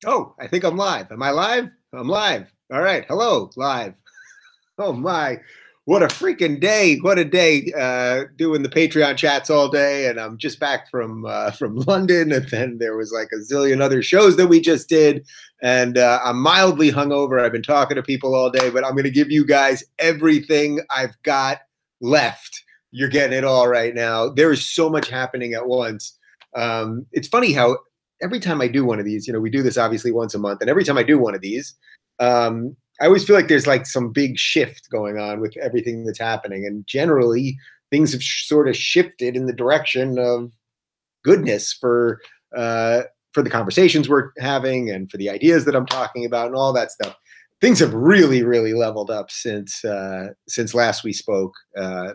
Oh, I think I'm live. Am I live? I'm live. All right. Hello, live. Oh my, what a freaking day! What a day! Doing the Patreon chats all day, and I'm just back from London, and then there was like a zillion other shows that we just did, and I'm mildly hungover. I've been talking to people all day, but I'm going to give you guys everything I've got left. You're getting it all right now. There is so much happening at once. It's funny how every time I do one of these, we do this obviously once a month, and every time I do one of these. I always feel like there's like some big shift going on with everything that's happening. And generally, things have sort of shifted in the direction of goodness for the conversations we're having and for the ideas that I'm talking about and all that stuff. Things have really, really leveled up since last we spoke,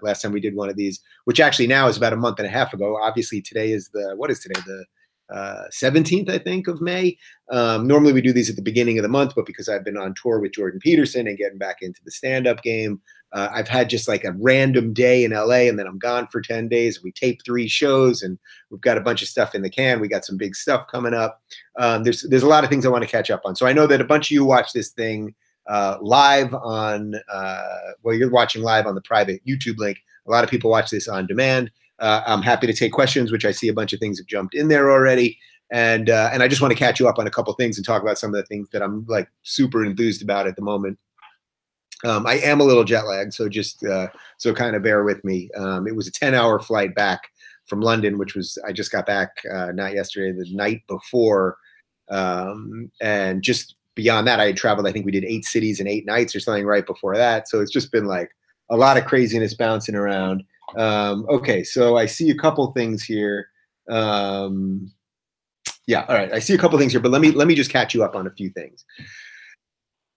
last time we did one of these, which actually now is about a month and a half ago. Obviously, today is what is today? The 17th, I think, of May. Normally we do these at the beginning of the month, but because I've been on tour with Jordan Peterson and getting back into the stand-up game, I've had just like a random day in LA, and then I'm gone for 10 days. We tape 3 shows, and we've got a bunch of stuff in the can. We got some big stuff coming up. There's a lot of things I want to catch up on. So I know that a bunch of you watch this thing live on, well, you're watching live on the private YouTube link. A lot of people watch this on demand. I'm happy to take questions, which I see a bunch of things have jumped in there already. And I just want to catch you up on a couple of things and talk about some of the things that I'm like super enthused about at the moment. I am a little jet lagged, so just so kind of bear with me. It was a 10-hour flight back from London, which was, I just got back not yesterday, the night before. And just beyond that, I had traveled, I think we did 8 cities and 8 nights or something right before that. So it's just been like a lot of craziness bouncing around. Okay, so I see a couple things here. Yeah, all right, I see a couple things here, but let me just catch you up on a few things.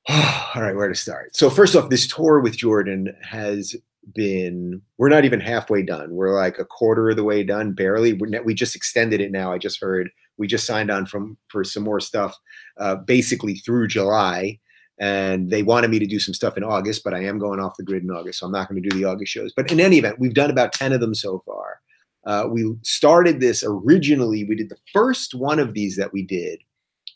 All right, where to start? So first off, this tour with Jordan has been, we're not even halfway done. We're like a quarter of the way done, barely. We just extended it now. I just heard we just signed on for some more stuff, basically through July. And they wanted me to do some stuff in August, but I am going off the grid in August, so I'm not going to do the August shows. But in any event, we've done about 10 of them so far. We started this originally, we did the first one of these that we did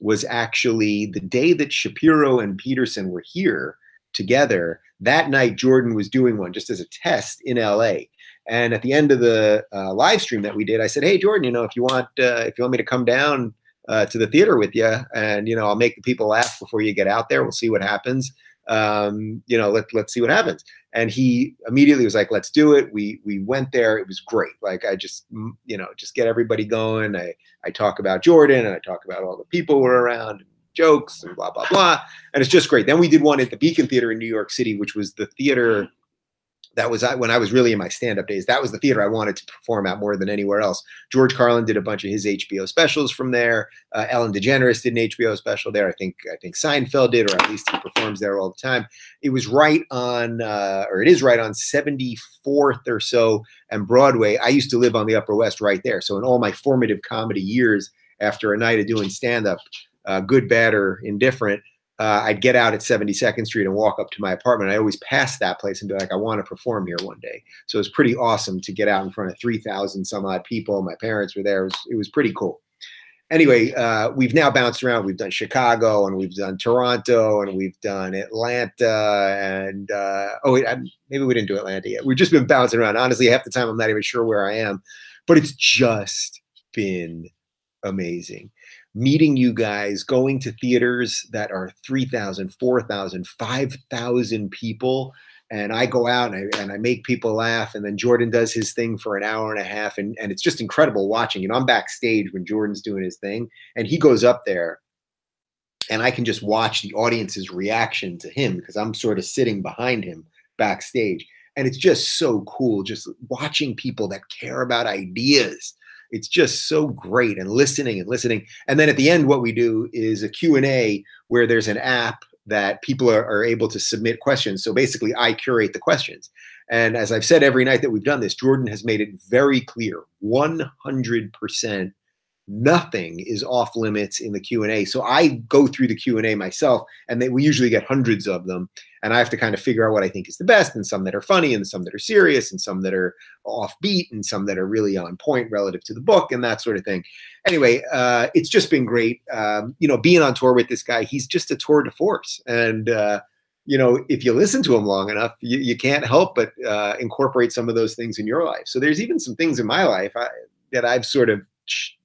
was actually the day that Shapiro and Peterson were here together. That night, Jordan was doing one just as a test in LA. And at the end of the live stream that we did, I said, hey, Jordan, if you want me to come down to the theater with you, and I'll make the people laugh before you get out there. We'll see what happens. Let's see what happens. And he immediately was like, let's do it. We went there. It was great. Like I just get everybody going. I talk about Jordan, and I talk about all the people who were around, and jokes and blah blah blah, and it's just great. Then we did one at the Beacon Theater in New York City, which was the theater. That was when I was really in my stand-up days. That was the theater I wanted to perform at more than anywhere else. George Carlin did a bunch of his HBO specials from there. Ellen DeGeneres did an HBO special there. I think Seinfeld did, or at least he performs there all the time. It was right on, or it is right on 74th or so and Broadway. I used to live on the Upper West right there. So in all my formative comedy years, after a night of doing stand-up, good, bad, or indifferent, I'd get out at 72nd Street and walk up to my apartment. I always pass that place and be like, I want to perform here one day. So it was pretty awesome to get out in front of 3,000 some odd people. My parents were there. It was pretty cool. Anyway, we've now bounced around. We've done Chicago, and we've done Toronto, and we've done Atlanta, and maybe we didn't do Atlanta yet. We've just been bouncing around. Honestly, half the time I'm not even sure where I am, but it's just been amazing. Meeting you guys, going to theaters that are 3,000, 4,000, 5,000 people. And I go out and I make people laugh. And then Jordan does his thing for an hour and a half. And it's just incredible watching. I'm backstage when Jordan's doing his thing. And he goes up there. And I can just watch the audience's reaction to him because I'm sort of sitting behind him backstage. And it's just so cool just watching people that care about ideas. It's just so great, and listening. And then at the end, what we do is a Q&A where there's an app that people are able to submit questions. So basically, I curate the questions. And as I've said every night that we've done this, Jordan has made it very clear, 100% nothing is off limits in the Q&A. So I go through the Q&A myself, and we usually get hundreds of them. And I have to kind of figure out what I think is the best, and some that are funny, and some that are serious, and some that are offbeat, and some that are really on point relative to the book, and that sort of thing. Anyway, it's just been great. You know, being on tour with this guy, he's just a tour de force. And, you know, if you listen to him long enough, you can't help but incorporate some of those things in your life. So there's even some things in my life that I've sort of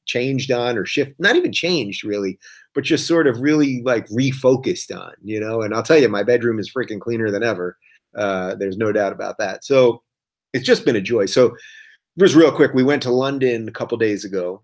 changed on, or not even changed really, but just sort of really like refocused on, you know. And I'll tell you, my bedroom is freaking cleaner than ever. There's no doubt about that. So it's just been a joy. So just real quick, we went to London a couple days ago,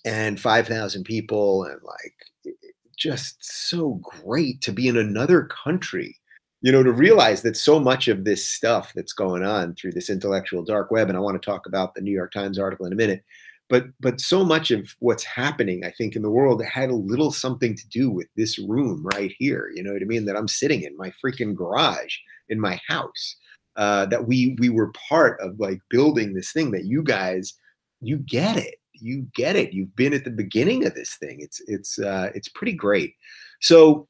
and 5,000 people, and like, just so great to be in another country, you know, to realize that so much of this stuff that's going on through this intellectual dark web, and I want to talk about the New York Times article in a minute, but so much of what's happening, I think, in the world had a little something to do with this room right here. You know what I mean? That I'm sitting in my freaking garage in my house, that we were part of, like, building this thing that you guys, you get it. You get it. You've been at the beginning of this thing. It's pretty great. So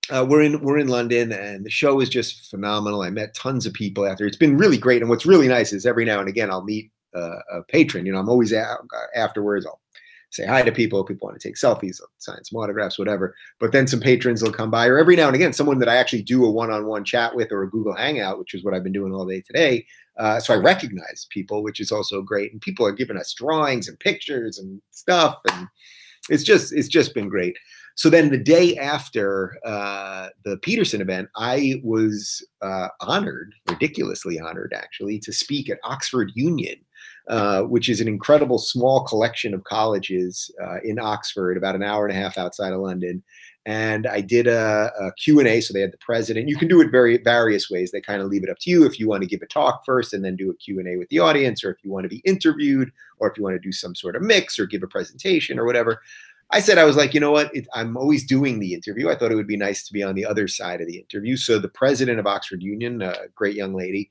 we're in London, and the show is just phenomenal. I met tons of people after. It's been really great. And what's really nice is every now and again I'll meet a patron. You know, I'm always afterwards. I'll say hi to people. People want to take selfies, I'll sign some autographs, whatever. But then some patrons will come by, or every now and again someone that I actually do a one-on-one chat with, or a Google Hangout, which is what I've been doing all day today. So I recognize people, which is also great. And people are giving us drawings and pictures and stuff, and it's just been great. So then the day after the Peterson event, I was honored, ridiculously honored actually, to speak at Oxford Union, which is an incredible small collection of colleges in Oxford, about an hour and a half outside of London. And I did a Q&A. So they had the president. You can do it various ways. They kind of leave it up to you if you want to give a talk first and then do a Q&A with the audience, or if you want to be interviewed, or if you want to do some sort of mix or give a presentation or whatever. I said, I was like, you know what? I'm always doing the interview. I thought it would be nice to be on the other side of the interview. So the president of Oxford Union, a great young lady,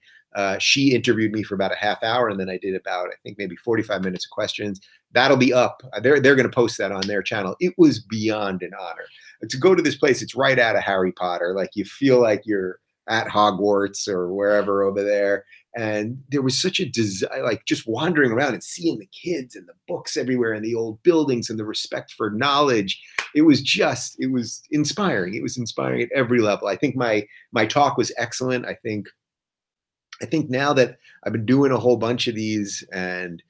she interviewed me for about a half hour, and then I did about, I think, maybe 45 minutes of questions. That'll be up. They're going to post that on their channel. It was beyond an honor to go to this place. It's right out of Harry Potter. Like, you feel like you're at Hogwarts or wherever over there. And there was such a desire, like, just wandering around and seeing the kids and the books everywhere and the old buildings and the respect for knowledge. It was inspiring. It was inspiring at every level. I think my talk was excellent. I think now that I've been doing a whole bunch of these, and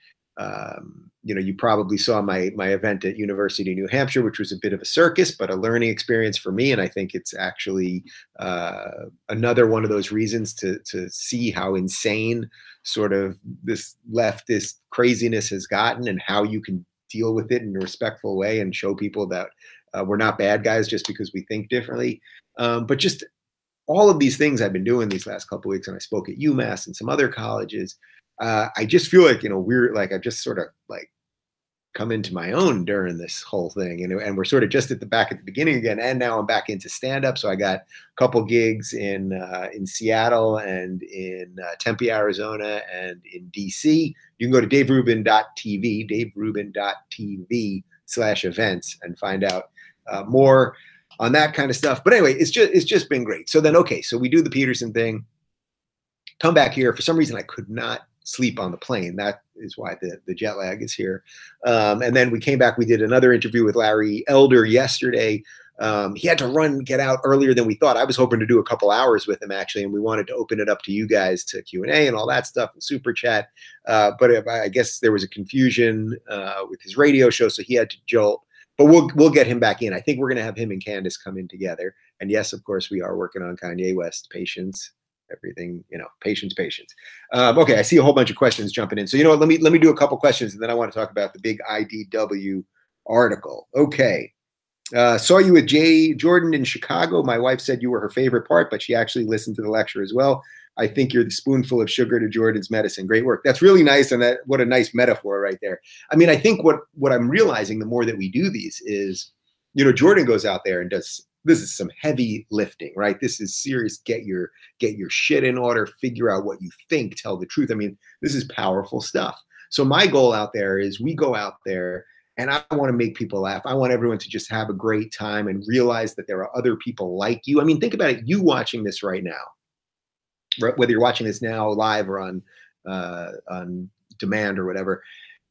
you know, you probably saw my event at University of New Hampshire, which was a bit of a circus, but a learning experience for me. And I think it's actually another one of those reasons to see how insane sort of this leftist craziness has gotten, and how you can deal with it in a respectful way and show people that we're not bad guys just because we think differently. But just all of these things I've been doing these last couple of weeks, and I spoke at UMass and some other colleges. I just feel like, you know, I've just sort of like come into my own during this whole thing, and we're sort of just at the beginning again. And now I'm back into stand-up. So I got a couple gigs in Seattle, and in Tempe, Arizona, and in DC. You can go to daverubin.tv, daverubin.tv/events, and find out more on that kind of stuff. But anyway, it's just been great. So then, okay, so we do the Peterson thing, come back here. For some reason, I could not sleep on the plane. That is why the jet lag is here. And then we came back. We did another interview with Larry Elder yesterday. He had to get out earlier than we thought. I was hoping to do a couple hours with him, actually, and we wanted to open it up to you guys to Q&A and all that stuff and super chat. But I guess there was a confusion with his radio show, so he had to jolt. But we'll get him back in. I think we're going to have him and Candace come in together. And yes, of course, we are working on Kanye West. Patience, everything, you know, patience. Okay, I see a whole bunch of questions jumping in. So, you know what, let me do a couple questions, and then I want to talk about the big IDW article. Okay. Saw you with Jay Jordan in Chicago. My wife said you were her favorite part, but she actually listened to the lecture as well. I think you're the spoonful of sugar to Jordan's medicine. Great work. That's really nice. And what a nice metaphor right there. I mean, I think what I'm realizing the more that we do these is, you know, Jordan goes out there and this is some heavy lifting, right? This is serious. Get your shit in order, figure out what you think, tell the truth. I mean, this is powerful stuff. So my goal out there is we go out there and I want to make people laugh. I want everyone to just have a great time and realize that there are other people like you. I mean, think about it. You watching this right now, whether you're watching this now live or on demand or whatever.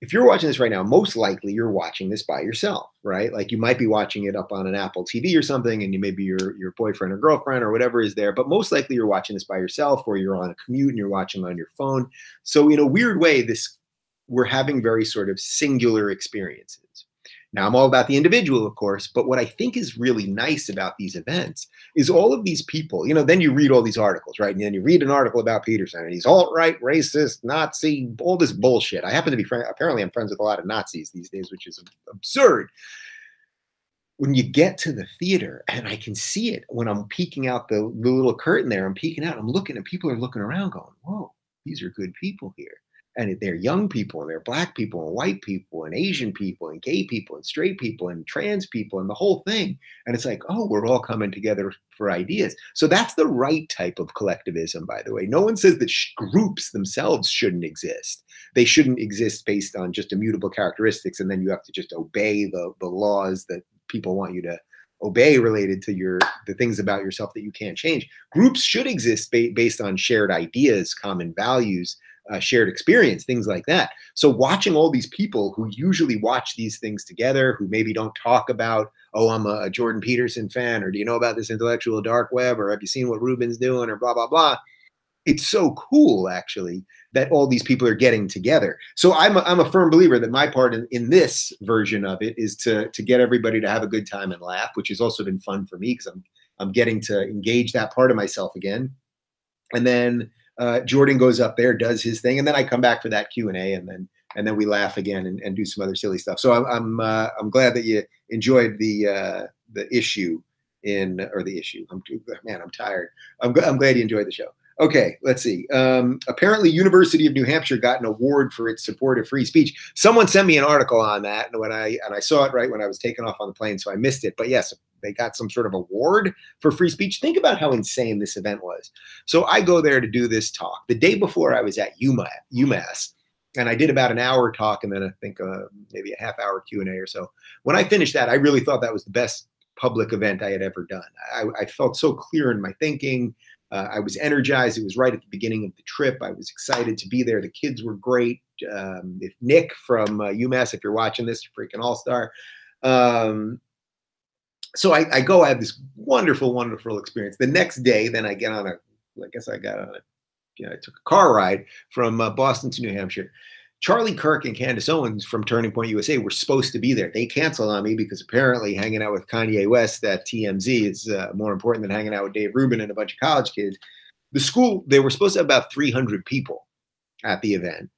If you're watching this right now, most likely you're watching this by yourself, right? Like you might be watching it up on an Apple TV or something, and maybe your boyfriend or girlfriend or whatever is there, but most likely you're watching this by yourself, or you're on a commute and you're watching on your phone. So in a weird way, we're having very sort of singular experiences. Now, I'm all about the individual, of course, but what I think is really nice about these events is all of these people, then you read all these articles, right? And then you read an article about Peterson, and he's alt-right, racist, Nazi, all this bullshit. I happen to be apparently I'm friends with a lot of Nazis these days, which is absurd. When you get to the theater, and I can see it when I'm peeking out the little curtain there, I'm peeking out, I'm looking, and people are looking around going, whoa, these are good people here. And they're young people, and they're black people, and white people, and Asian people, and gay people, and straight people, and trans people, and the whole thing. And it's like, oh, we're all coming together for ideas. So that's the right type of collectivism, by the way. No one says that groups themselves shouldn't exist. They shouldn't exist based on just immutable characteristics, and then you have to just obey the laws that people want you to obey related to the things about yourself that you can't change. Groups should exist based on shared ideas, common values, shared experience, things like that. So watching all these people who usually watch these things together, who maybe don't talk about, oh, I'm a Jordan Peterson fan, or do you know about this intellectual dark web, or have you seen what Ruben's doing, or blah, blah, blah. It's so cool, actually, that all these people are getting together. So I'm a firm believer that my part in this version of it is to get everybody to have a good time and laugh, which has also been fun for me because I'm getting to engage that part of myself again. And then Jordan goes up there, does his thing, and then I come back for that Q&A, and then we laugh again and do some other silly stuff. So I'm glad that you enjoyed the issue or the issue. I'm tired. I'm glad you enjoyed the show. Okay, let's see. Apparently, University of New Hampshire got an award for its support of free speech. Someone sent me an article on that, and I saw it right when I was taking off on the plane, so I missed it. But yes, they got some sort of award for free speech. Think about how insane this event was. So I go there to do this talk. The day before, I was at UMass, and I did about an hour talk, and then I think maybe a half-hour Q&A or so. When I finished that, I really thought that was the best public event I had ever done. I felt so clear in my thinking. I was energized. It was right at the beginning of the trip. I was excited to be there. The kids were great. If Nick from UMass, if you're watching this, you're freaking all-star. So I go, I have this wonderful, wonderful experience. The next day, then I took a car ride from Boston to New Hampshire. Charlie Kirk and Candace Owens from Turning Point USA were supposed to be there. They canceled on me because apparently hanging out with Kanye West at TMZ is more important than hanging out with Dave Rubin and a bunch of college kids. The school, they were supposed to have about 300 people at the event.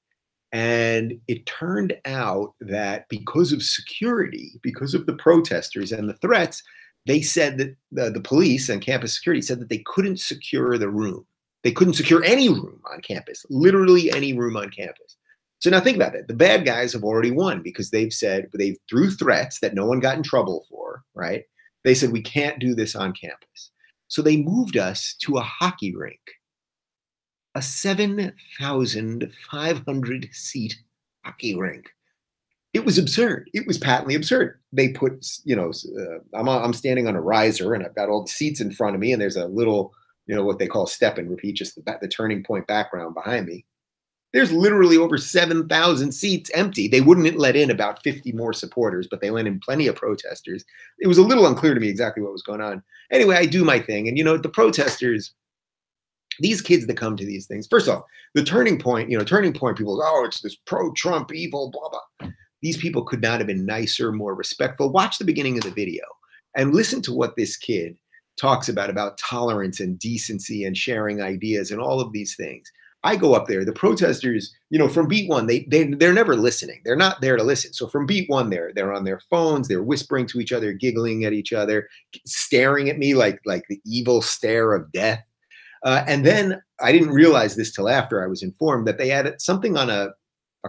And it turned out that because of security, because of the protesters and the threats, they said that the police and campus security said that they couldn't secure the room. They couldn't secure any room on campus, literally any room on campus. So now think about that. The bad guys have already won because they've through threats that no one got in trouble for, right? They said, we can't do this on campus. So they moved us to a hockey rink, a 7,500 seat hockey rink. It was absurd. It was patently absurd. They put, I'm standing on a riser and I've got all the seats in front of me, and there's a little, what they call step and repeat, just the turning point background behind me. There's literally over 7,000 seats empty. They wouldn't let in about 50 more supporters, but they let in plenty of protesters. It was a little unclear to me exactly what was going on. Anyway, I do my thing. And, the protesters, these kids that come to these things, first off, the Turning Point, Turning Point people, oh, it's this pro-Trump evil, blah, blah. These people could not have been nicer, more respectful. Watch the beginning of the video and listen to what this kid talks about tolerance and decency and sharing ideas and all of these things. I go up there. The protesters, from beat one, they're never listening. They're not there to listen. So from beat one, they're on their phones. They're whispering to each other, giggling at each other, staring at me like the evil stare of death. And then I didn't realize this till after I was informed that they had something on a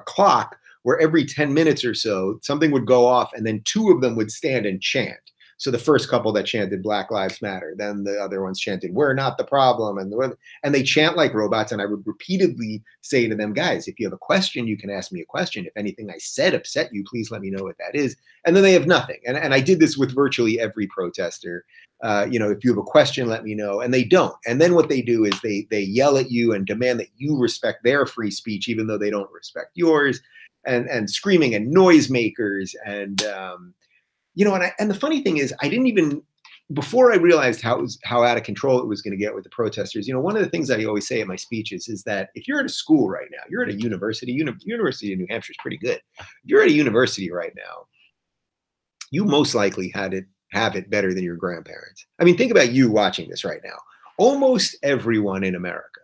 clock where every 10 minutes or so, something would go off and then two of them would stand and chant. So the first couple that chanted Black Lives Matter, then the other ones chanted, we're not the problem. And they chant like robots. And I would repeatedly say to them, guys, if you have a question, you can ask me a question. If anything I said upset you, please let me know what that is. And then they have nothing. And I did this with virtually every protester. If you have a question, let me know. And they don't. And then what they do is they yell at you and demand that you respect their free speech, even though they don't respect yours, and screaming and noisemakers. And, and the funny thing is, I didn't even, before I realized how out of control it was going to get with the protesters, one of the things I always say at my speeches is that if you're at a school right now, you're at a university, University of New Hampshire is pretty good. If you're at a university right now, you most likely have it better than your grandparents. I mean, think about you watching this right now. Almost everyone in America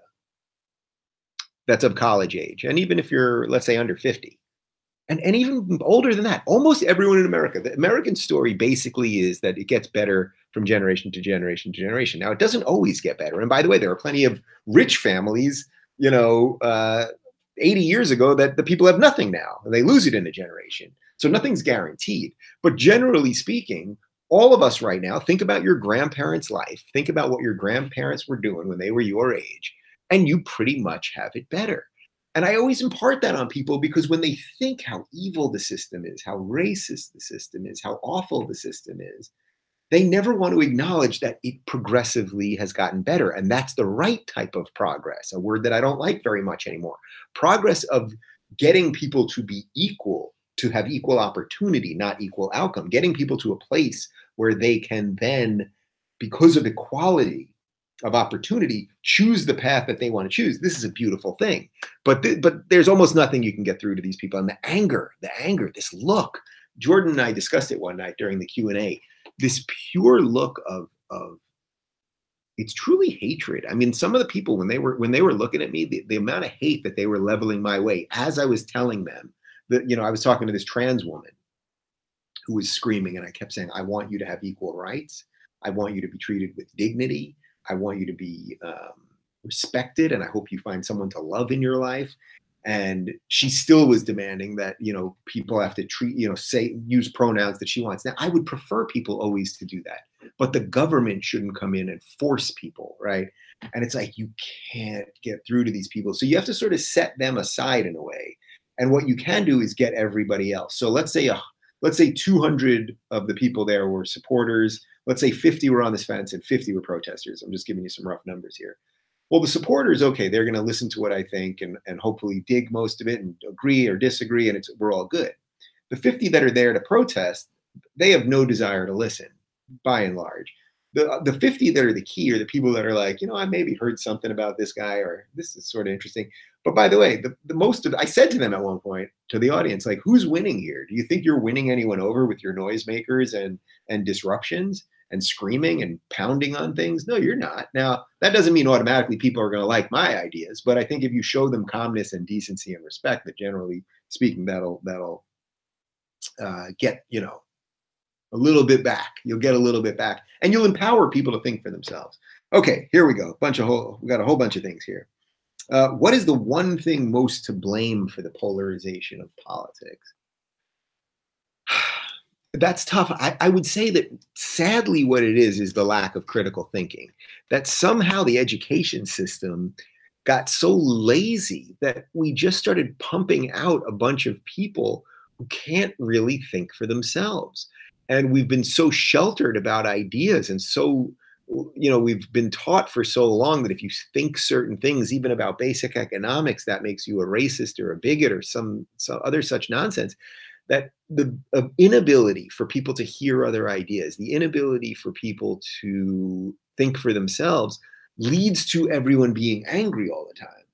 that's of college age, and even if you're, let's say, under 50, and even older than that, almost everyone in America, the American story basically is that it gets better from generation to generation to generation. Now, it doesn't always get better. And by the way, there are plenty of rich families, 80 years ago that the people have nothing now, and they lose it in a generation. So nothing's guaranteed. But generally speaking, all of us right now, think about your grandparents' life. Think about what your grandparents were doing when they were your age, and you pretty much have it better. And I always impart that on people because when they think how evil the system is, how racist the system is, how awful the system is, they never want to acknowledge that it progressively has gotten better. And that's the right type of progress, a word that I don't like very much anymore. Progress of getting people to be equal, to have equal opportunity, not equal outcome, getting people to a place where they can then, because of equality of opportunity, choose the path that they want to choose. This is a beautiful thing. But there's almost nothing you can get through to these people. And the anger, this look, Jordan and I discussed it one night during the Q&A, this pure look of it's truly hatred. I mean, some of the people, when they were looking at me, the amount of hate that they were leveling my way as I was telling them that, I was talking to this trans woman who was screaming, and I kept saying, I want you to have equal rights. I want you to be treated with dignity. I want you to be respected, and I hope you find someone to love in your life. And she still was demanding that, people have to treat, use pronouns that she wants. Now, I would prefer people always to do that, but the government shouldn't come in and force people, right? And it's like, you can't get through to these people. So you have to sort of set them aside in a way. And what you can do is get everybody else. So let's say 200 of the people there were supporters. Let's say 50 were on this fence and 50 were protesters. I'm just giving you some rough numbers here. Well, the supporters, okay, they're going to listen to what I think and hopefully dig most of it and agree or disagree, and we're all good. The 50 that are there to protest, they have no desire to listen, by and large. The 50 that are the key are the people that are like, I maybe heard something about this guy, or this is sort of interesting. But by the way, I said to them at one point, to the audience, like, who's winning here? Do you think you're winning anyone over with your noisemakers and disruptions and screaming and pounding on things? No, you're not. Now, that doesn't mean automatically people are going to like my ideas, but I think if you show them calmness and decency and respect, that generally speaking, that'll get, a little bit back. You'll get a little bit back, and you'll empower people to think for themselves. Okay, here we go. We got a whole bunch of things here. What is the one thing most to blame for the polarization of politics? That's tough. I would say that sadly what it is the lack of critical thinking, that somehow the education system got so lazy that we just started pumping out a bunch of people who can't really think for themselves. And we've been so sheltered about ideas, and so, we've been taught for so long that if you think certain things, even about basic economics, that makes you a racist or a bigot or some other such nonsense, that the inability for people to hear other ideas, the inability for people to think for themselves leads to everyone being angry all the time.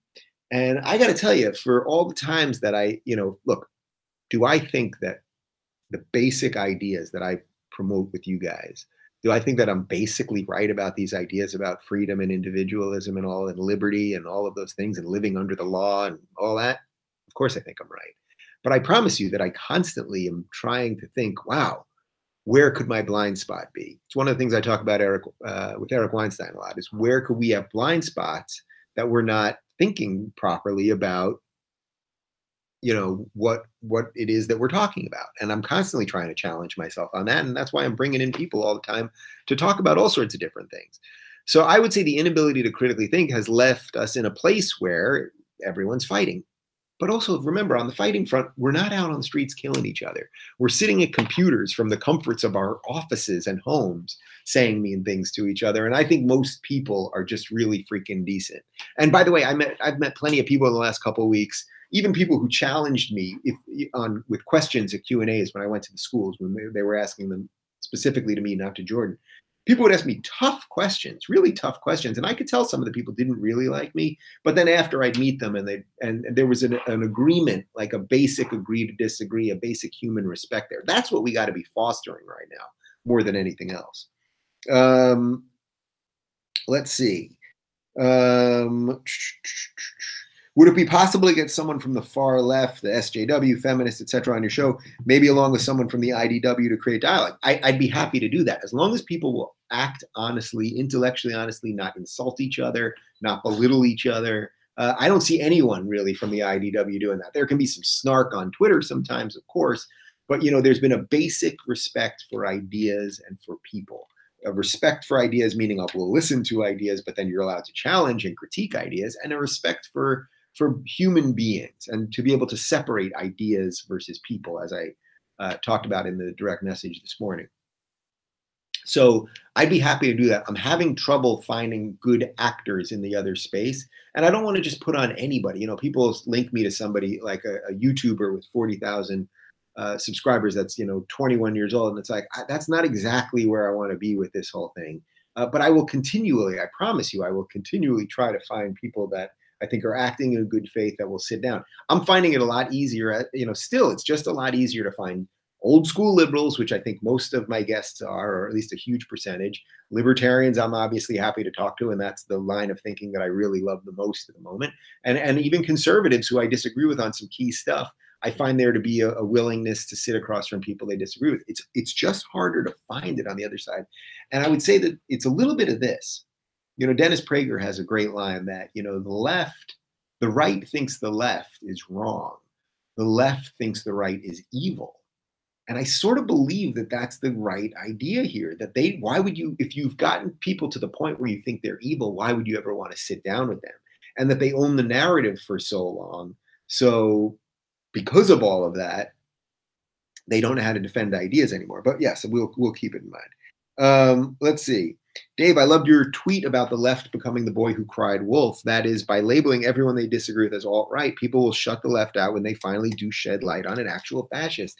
And I got to tell you, for all the times that look, do I think that the basic ideas that I promote with you guys, do I think that I'm basically right about these ideas about freedom and individualism and all, and liberty and all of those things, and living under the law and all that? Of course I think I'm right. But I promise you that I constantly am trying to think, wow, where could my blind spot be? It's one of the things I talk about with Eric Weinstein a lot, is where could we have blind spots that we're not thinking properly about what it is that we're talking about. And I'm constantly trying to challenge myself on that. And that's why I'm bringing in people all the time to talk about all sorts of different things. So I would say the inability to critically think has left us in a place where everyone's fighting. But also remember, on the fighting front, we're not out on the streets killing each other. We're sitting at computers from the comforts of our offices and homes saying mean things to each other. And I think most people are just really freaking decent. And by the way, I've met plenty of people in the last couple of weeks, even people who challenged me with questions at Q&As when I went to the schools, when they were asking them specifically to me, not to Jordan. People would ask me tough questions, really tough questions. And I could tell some of the people didn't really like me. But then after I'd meet them and there was an agreement, like a basic agree to disagree, a basic human respect there. That's what we got to be fostering right now, more than anything else. Let's see. Would it be possible to get someone from the far left, the SJW, feminists, etc., on your show, maybe along with someone from the IDW to create dialogue? I'd be happy to do that, as long as people will act honestly, intellectually honestly, not insult each other, not belittle each other. I don't see anyone really from the IDW doing that. There can be some snark on Twitter sometimes, of course, but there's been a basic respect for ideas and for people. A respect for ideas, meaning we'll listen to ideas, but then you're allowed to challenge and critique ideas, and a respect for human beings, and to be able to separate ideas versus people, as I talked about in the direct message this morning. So I'd be happy to do that. I'm having trouble finding good actors in the other space, and I don't want to just put on anybody. People link me to somebody like a YouTuber with 40,000 subscribers that's 21 years old, and it's like, that's not exactly where I want to be with this whole thing. But I will continually, I promise you, I will continually try to find people that I think are acting in good faith that will sit down. I'm finding it a lot easier. Still, it's just a lot easier to find old school liberals, which I think most of my guests are, or at least a huge percentage. Libertarians, I'm obviously happy to talk to, and that's the line of thinking that I really love the most at the moment. And even conservatives who I disagree with on some key stuff, I find there to be a willingness to sit across from people they disagree with. It's just harder to find it on the other side. And I would say that it's a little bit of this. Dennis Prager has a great line that, the right thinks the left is wrong. The left thinks the right is evil. And I sort of believe that that's the right idea here, that why would you, if you've gotten people to the point where you think they're evil, why would you ever want to sit down with them? And that they own the narrative for so long. So because of all of that, they don't know how to defend ideas anymore. But yes, we'll keep it in mind. Let's see. Dave, I loved your tweet about the left becoming the boy who cried wolf. That is, by labeling everyone they disagree with as alt-right, people will shut the left out when they finally do shed light on an actual fascist.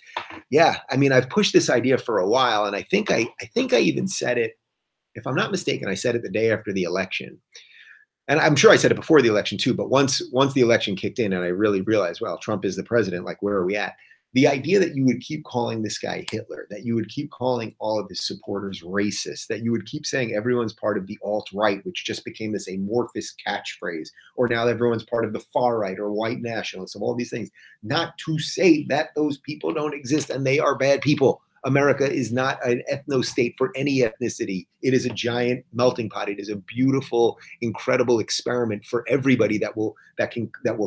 Yeah, I mean, I've pushed this idea for a while, and I think I even said it, if I'm not mistaken, I said it the day after the election. And I'm sure I said it before the election too, but once the election kicked in and I really realized, well, Trump is the president, like, where are we at? The idea that you would keep calling this guy Hitler, that you would keep calling all of his supporters racist, that you would keep saying everyone's part of the alt-right, which just became this amorphous catchphrase, or now everyone's part of the far right or white nationalists, of all these things, not to say that those people don't exist and they are bad people. America is not an ethno-state for any ethnicity. It is a giant melting pot. It is a beautiful, incredible experiment for everybody that will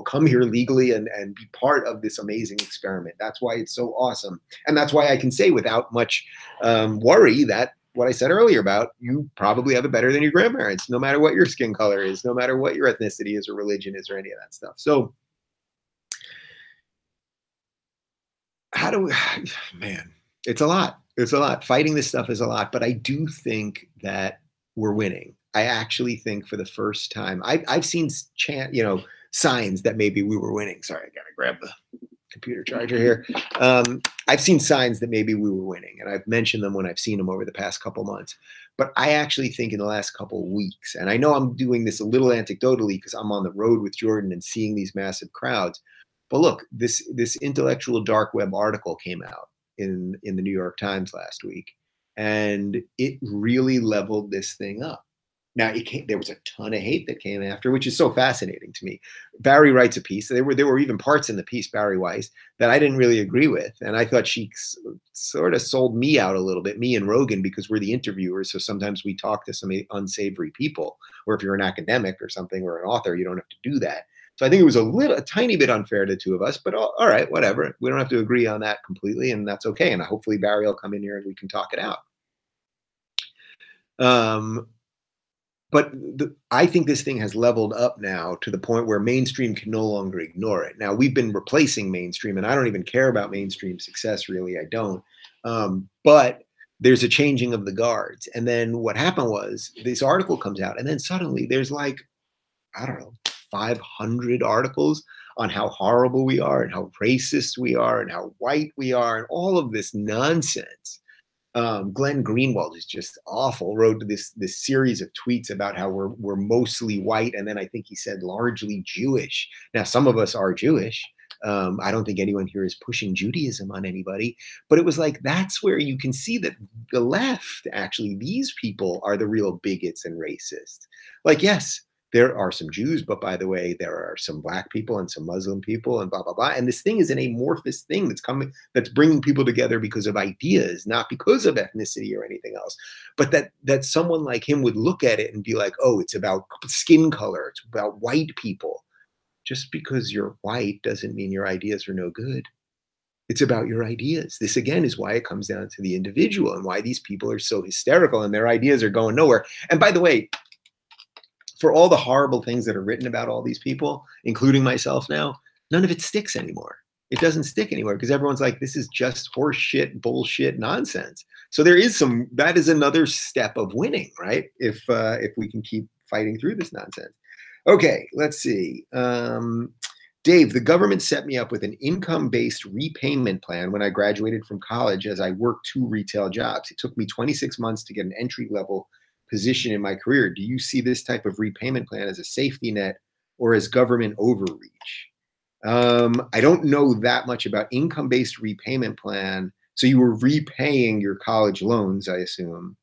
come here legally and be part of this amazing experiment. That's why it's so awesome. And that's why I can say without much worry that what I said earlier about you probably have it better than your grandparents, no matter what your skin color is, no matter what your ethnicity is or religion is or any of that stuff. So man, it's a lot. It's a lot. Fighting this stuff is a lot, but I do think that we're winning. I actually think for the first time, I've seen signs that maybe we were winning. Sorry, I gotta grab the computer charger here. I've seen signs that maybe we were winning, and I've mentioned them when I've seen them over the past couple months. But I actually think in the last couple of weeks, and I know I'm doing this a little anecdotally because I'm on the road with Jordan and seeing these massive crowds. But look, this intellectual dark web article came out in the New York Times last week, and it really leveled this thing up. Now, there was a ton of hate that came after, which is so fascinating to me. Barry writes a piece. There were even parts in the piece, Barry Weiss, that I didn't really agree with, and I thought she sort of sold me out a little bit, me and Rogan, because we're the interviewers. So sometimes we talk to some unsavory people, or if you're an academic or something or an author, you don't have to do that. So I think it was a tiny bit unfair to the two of us, but all right, whatever. We don't have to agree on that completely, and that's okay. And hopefully Barry will come in here and we can talk it out. But I think this thing has leveled up now to the point where mainstream can no longer ignore it. Now, we've been replacing mainstream, and I don't even care about mainstream success, really. I don't. But there's a changing of the guards. And then what happened was this article comes out, and then suddenly there's like, I don't know, 500 articles on how horrible we are and how racist we are and how white we are and all of this nonsense. Glenn Greenwald is just awful. Wrote this series of tweets about how we're mostly white, and then I think he said largely Jewish. Now, some of us are Jewish. I don't think anyone here is pushing Judaism on anybody, but it was like that's where you can see that the left, actually, these people are the real bigots and racists. Like, yes, there are some Jews, but by the way, there are some Black people and some Muslim people and blah, blah, blah. And this thing is an amorphous thing that's bringing people together because of ideas, not because of ethnicity or anything else. But that someone like him would look at it and be like, oh, it's about skin color. It's about white people. Just because you're white doesn't mean your ideas are no good. It's about your ideas. This, again, is why it comes down to the individual and why these people are so hysterical and their ideas are going nowhere. And by the way, for all the horrible things that are written about all these people, including myself now, none of it sticks anymore. It doesn't stick anymore because everyone's like, this is just horse shit, bullshit, nonsense. So there is that is another step of winning, right? If we can keep fighting through this nonsense. Okay, let's see. Dave, the government set me up with an income-based repayment plan when I graduated from college as I worked 2 retail jobs. It took me 26 months to get an entry-level position in my career. Do you see this type of repayment plan as a safety net or as government overreach? I don't know that much about income-based repayment plan. So you were repaying your college loans, I assume.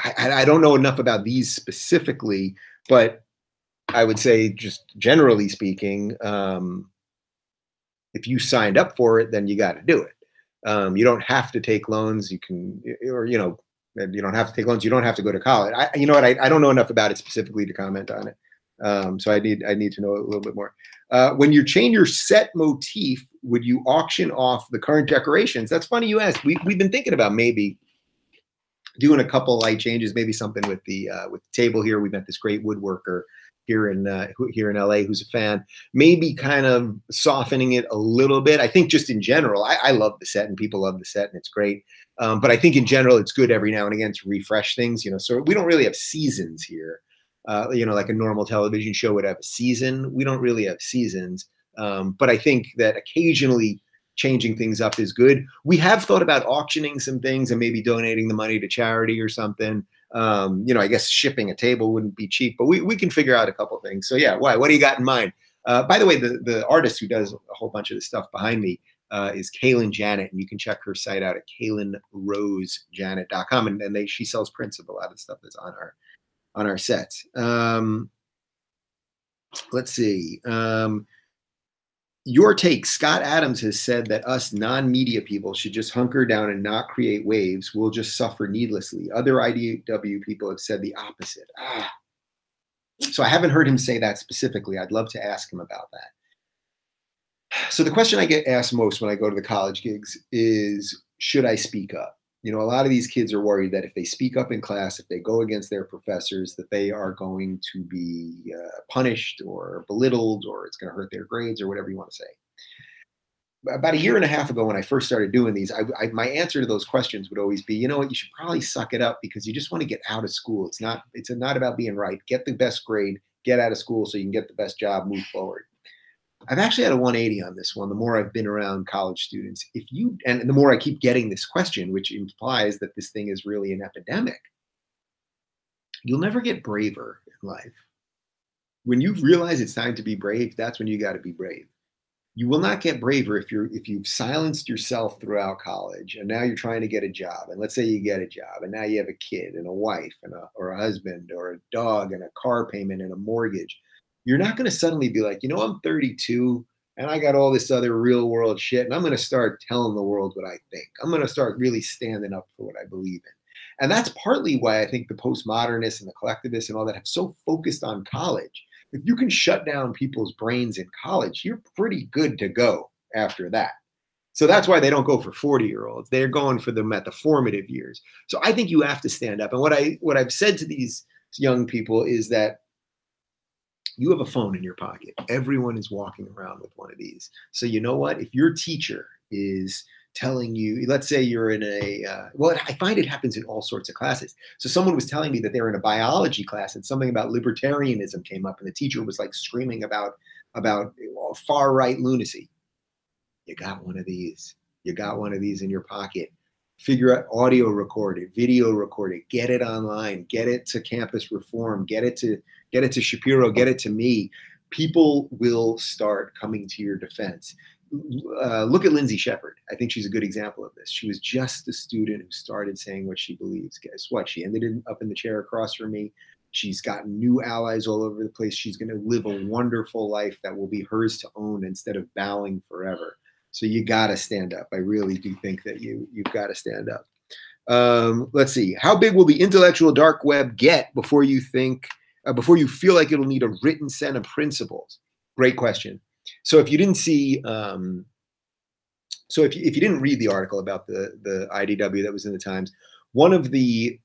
I don't know enough about these specifically, but I would say just generally speaking, if you signed up for it, then you got to do it. You don't have to take loans. You can, or, you know, you don't have to take loans. You don't have to go to college. You know what? I don't know enough about it specifically to comment on it. So I need to know a little bit more. When you change your set motif, would you auction off the current decorations? That's funny you asked. We've been thinking about maybe doing a couple light changes, maybe something with the table here. We met this great woodworker here in LA who's a fan, maybe kind of softening it a little bit. I think just in general, I love the set and people love the set and it's great. But I think in general, it's good every now and again to refresh things, you know, so we don't really have seasons here. You know, like a normal television show would have a season. We don't really have seasons. But I think that occasionally changing things up is good. We have thought about auctioning some things and maybe donating the money to charity or something. You know, I guess shipping a table wouldn't be cheap, but we can figure out a couple of things. So yeah, why? What do you got in mind? By the way, the artist who does a whole bunch of the stuff behind me is Kaylin Janet, and you can check her site out at KaylinRoseJanet.com, and she sells prints of a lot of stuff that's on our sets. Let's see. Your take, Scott Adams has said that us non-media people should just hunker down and not create waves. We'll just suffer needlessly. Other IDW people have said the opposite. So I haven't heard him say that specifically. I'd love to ask him about that. So the question I get asked most when I go to the college gigs is, should I speak up? You know, a lot of these kids are worried that if they speak up in class, if they go against their professors, that they are going to be punished or belittled, or it's going to hurt their grades or whatever you want to say. About 1.5 years ago, when I first started doing these, my answer to those questions would always be, you know what, you should probably suck it up because you just want to get out of school. It's not about being right. Get the best grade, get out of school so you can get the best job, move forward. I've actually had a 180 on this one. The more I've been around college students, and the more I keep getting this question, which implies that this thing is really an epidemic, you'll never get braver in life. When you realize it's time to be brave, that's when you got to be brave. You will not get braver if you've silenced yourself throughout college and now you're trying to get a job. And let's say you get a job and now you have a kid and a wife or a husband or a dog and a car payment and a mortgage. You're not going to suddenly be like, you know, I'm 32 and I got all this other real world shit and I'm going to start telling the world what I think. I'm going to start really standing up for what I believe in. And that's partly why I think the postmodernists and the collectivists and all that have so focused on college, If you can shut down people's brains in college, you're pretty good to go after that. So that's why they don't go for 40-year-olds. They're going for them at the formative years. So I think you have to stand up. And what I've said to these young people is that you have a phone in your pocket. Everyone is walking around with one of these. So you know what? If your teacher is telling you, let's say you're in a, well, I find it happens in all sorts of classes. So someone was telling me that they were in a biology class and something about libertarianism came up and the teacher was like screaming about far right lunacy. You got one of these. You got one of these in your pocket. Figure out audio record it, video record it, get it online, get it to Campus Reform, get it to Shapiro, get it to me. People will start coming to your defense. Look at Lindsay Shepherd. I think she's a good example of this. She was just a student who started saying what she believes. Guess what? She ended up in the chair across from me. She's gotten new allies all over the place. She's going to live a wonderful life that will be hers to own instead of bowing forever. So you got to stand up. I really do think that you've got to stand up. Let's see. How big will the intellectual dark web get before you feel like it'll need a written set of principles? Great question. So if you didn't see, so if you didn't read the article about the IDW that was in the Times, one of the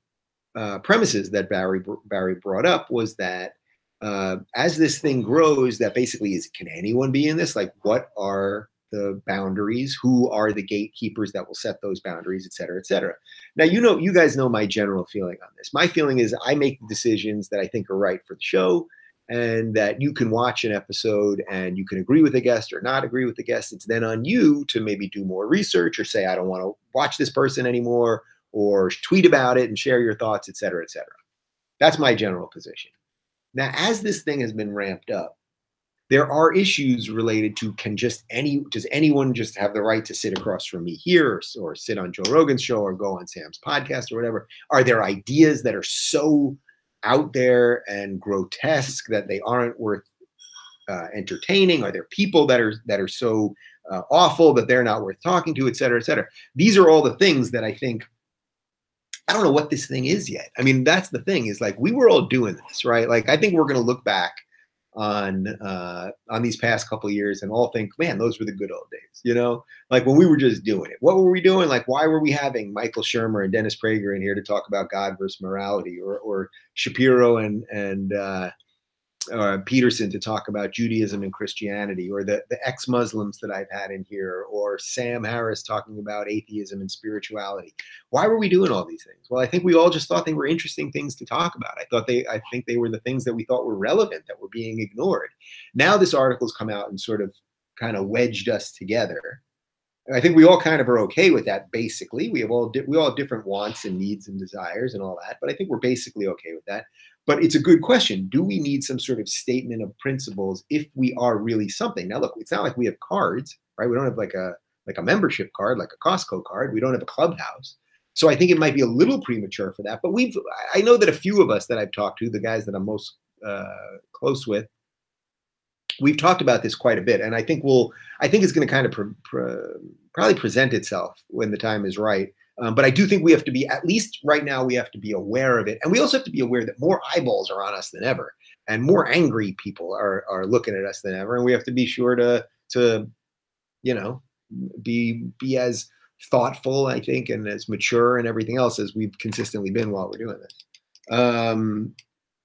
premises that Barry brought up was that as this thing grows, that basically is, can anyone be in this? Like, what are the boundaries? Who are the gatekeepers that will set those boundaries, et cetera, et cetera. Now, you guys know my general feeling on this. My feeling is I make decisions that I think are right for the show, and that you can watch an episode and you can agree with the guest or not agree with the guest. It's then on you to maybe do more research or say, I don't want to watch this person anymore, or tweet about it and share your thoughts, et cetera, et cetera. That's my general position. Now, as this thing has been ramped up, there are issues related to does anyone just have the right to sit across from me here or sit on Joe Rogan's show or go on Sam's podcast or whatever? Are there ideas that are so out there and grotesque that they aren't worth entertaining? Are there people that are so awful that they're not worth talking to, et cetera, et cetera? These are all the things that I think, I don't know what this thing is yet. I mean, that's the thing, is like, we were all doing this, right? Like, I think we're going to look back on these past couple of years and all think, man, those were the good old days, you know, like when we were just doing it. What were we doing? Like, why were we having Michael Shermer and Dennis Prager in here to talk about God versus morality, or Shapiro and Peterson to talk about Judaism and Christianity, or the ex-Muslims that I've had in here, or Sam Harris talking about atheism and spirituality? Why were we doing all these things? Well, I think we all just thought they were interesting things to talk about. I think they were the things that we thought were relevant that were being ignored. Now this article's come out and sort of kind of wedged us together. I think we all kind of are okay with that. Basically, we all have different wants and needs and desires and all that, but I think we're basically okay with that. But it's a good question. Do we need some sort of statement of principles if we are really something? Now, look, it's not like we have cards, right? We don't have like a membership card, like a Costco card. We don't have a clubhouse. So I think it might be a little premature for that. But I know that a few of us that I've talked to, the guys that I'm most close with, we've talked about this quite a bit. And I think it's going to kind of probably present itself when the time is right. But I do think we have to be, at least right now, we have to be aware of it. And we also have to be aware that more eyeballs are on us than ever, and more angry people are looking at us than ever. And we have to be sure to you know, be as thoughtful, I think, and as mature and everything else as we've consistently been while we're doing this.